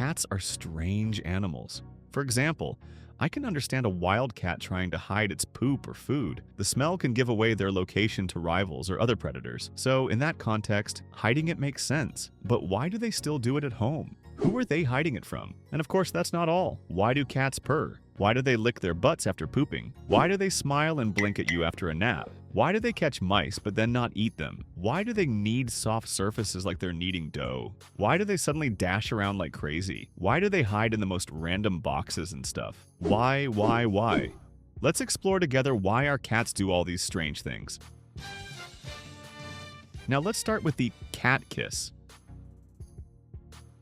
cats are strange animals. For example, I can understand a wild cat trying to hide its poop or food. The smell can give away their location to rivals or other predators. So in that context, hiding it makes sense. But why do they still do it at home? Who are they hiding it from? And of course, that's not all. Why do cats purr? Why do they lick their butts after pooping? Why do they smile and blink at you after a nap? Why do they catch mice but then not eat them? Why do they knead soft surfaces like they're kneading dough? Why do they suddenly dash around like crazy? Why do they hide in the most random boxes and stuff? Why? Let's explore together why our cats do all these strange things. Now let's start with the cat kiss.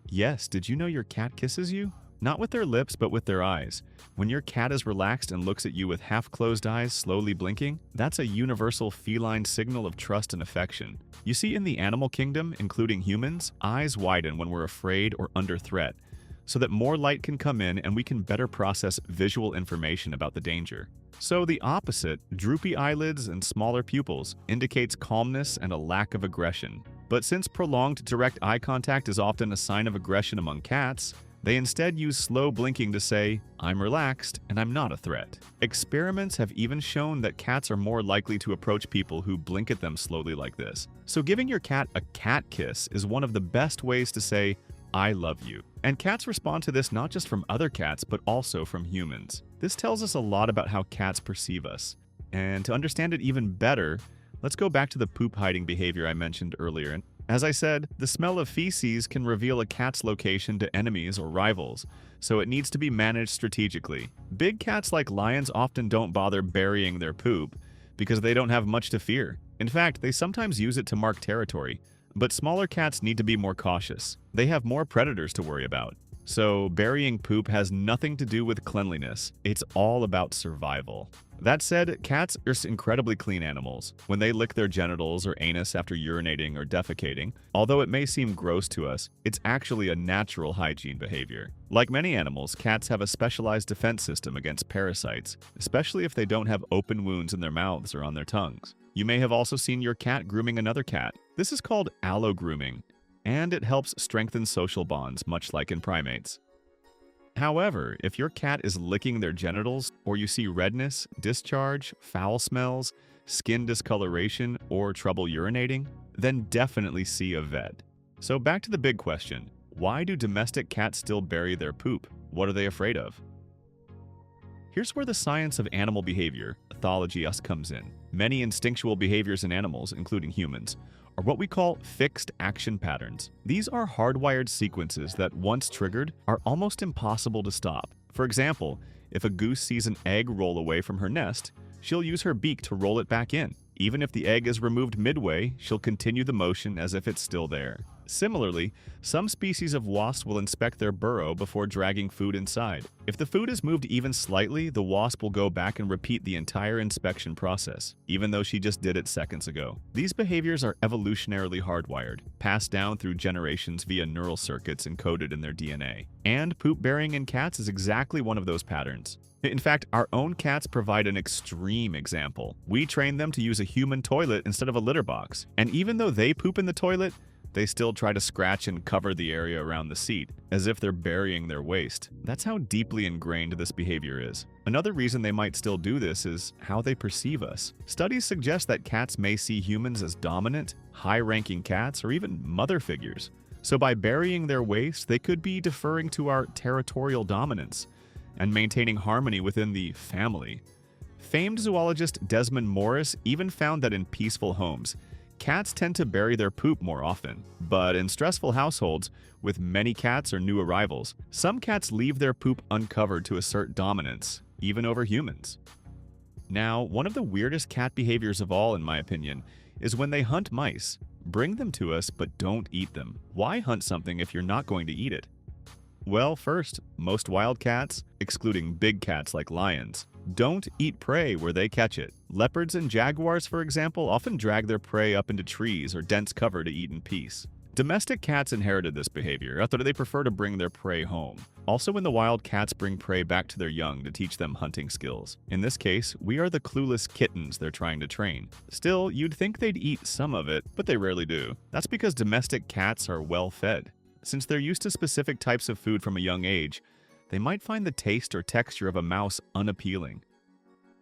Yes, did you know your cat kisses you? Not with their lips, but with their eyes. When your cat is relaxed and looks at you with half-closed eyes slowly blinking, that's a universal feline signal of trust and affection. You see, in the animal kingdom, including humans, eyes widen when we're afraid or under threat, so that more light can come in and we can better process visual information about the danger. So the opposite, droopy eyelids and smaller pupils, indicates calmness and a lack of aggression. But since prolonged direct eye contact is often a sign of aggression among cats, they instead use slow blinking to say, "I'm relaxed and I'm not a threat." Experiments have even shown that cats are more likely to approach people who blink at them slowly like this. So giving your cat a cat kiss is one of the best ways to say, "I love you." And cats respond to this not just from other cats, but also from humans. This tells us a lot about how cats perceive us. And to understand it even better, let's go back to the poop hiding behavior I mentioned earlier. As I said, the smell of feces can reveal a cat's location to enemies or rivals, so it needs to be managed strategically. Big cats like lions often don't bother burying their poop because they don't have much to fear. In fact, they sometimes use it to mark territory. But smaller cats need to be more cautious. They have more predators to worry about. So burying poop has nothing to do with cleanliness. It's all about survival. That said, cats are incredibly clean animals. When they lick their genitals or anus after urinating or defecating, although it may seem gross to us, it's actually a natural hygiene behavior. Like many animals, cats have a specialized defense system against parasites, especially if they don't have open wounds in their mouths or on their tongues. You may have also seen your cat grooming another cat. This is called allo-grooming, and it helps strengthen social bonds, much like in primates. However, if your cat is licking their genitals, or you see redness, discharge, foul smells, skin discoloration, or trouble urinating, then definitely see a vet. So back to the big question, why do domestic cats still bury their poop? What are they afraid of? Here's where the science of animal behavior, ethology, comes in. Many instinctual behaviors in animals, including humans, are what we call fixed action patterns. These are hardwired sequences that, once triggered, are almost impossible to stop. For example, if a goose sees an egg roll away from her nest, she'll use her beak to roll it back in. Even if the egg is removed midway, she'll continue the motion as if it's still there. Similarly, some species of wasps will inspect their burrow before dragging food inside. If the food is moved even slightly, the wasp will go back and repeat the entire inspection process, even though she just did it seconds ago. These behaviors are evolutionarily hardwired, passed down through generations via neural circuits encoded in their DNA. And poop burying in cats is exactly one of those patterns. In fact, our own cats provide an extreme example. We train them to use a human toilet instead of a litter box. And even though they poop in the toilet, they still try to scratch and cover the area around the seat, as if they're burying their waste. That's how deeply ingrained this behavior is. Another reason they might still do this is how they perceive us. Studies suggest that cats may see humans as dominant, high-ranking cats, or even mother figures. So by burying their waste, they could be deferring to our territorial dominance and maintaining harmony within the family. Famed zoologist Desmond Morris even found that in peaceful homes, cats tend to bury their poop more often. But in stressful households, with many cats or new arrivals, some cats leave their poop uncovered to assert dominance, even over humans. Now, one of the weirdest cat behaviors of all, in my opinion, is when they hunt mice. Bring them to us, but don't eat them. Why hunt something if you're not going to eat it? Well, first, most wild cats, excluding big cats like lions, don't eat prey where they catch it. Leopards and jaguars, for example, often drag their prey up into trees or dense cover to eat in peace. Domestic cats inherited this behavior, although they prefer to bring their prey home. Also in the wild, cats bring prey back to their young to teach them hunting skills. In this case, we are the clueless kittens they're trying to train. Still, you'd think they'd eat some of it, but they rarely do. That's because domestic cats are well fed. Since they're used to specific types of food from a young age, they might find the taste or texture of a mouse unappealing.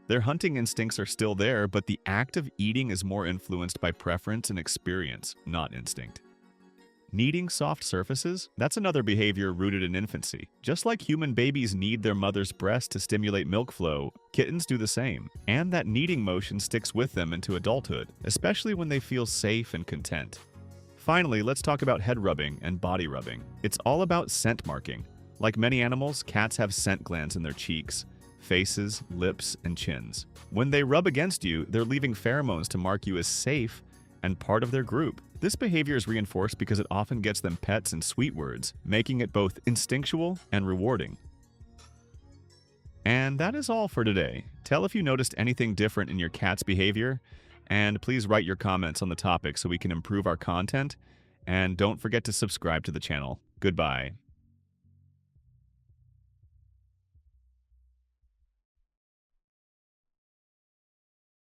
Their hunting instincts are still there, but the act of eating is more influenced by preference and experience, not instinct. Kneading soft surfaces? That's another behavior rooted in infancy. Just like human babies need their mother's breast to stimulate milk flow, kittens do the same. And that kneading motion sticks with them into adulthood, especially when they feel safe and content. Finally, let's talk about head rubbing and body rubbing. It's all about scent marking. Like many animals, cats have scent glands in their cheeks, faces, lips, and chins. When they rub against you, they're leaving pheromones to mark you as safe and part of their group. This behavior is reinforced because it often gets them pets and sweet words, making it both instinctual and rewarding. And that is all for today. Tell if you noticed anything different in your cat's behavior, and please write your comments on the topic so we can improve our content. And don't forget to subscribe to the channel. Goodbye.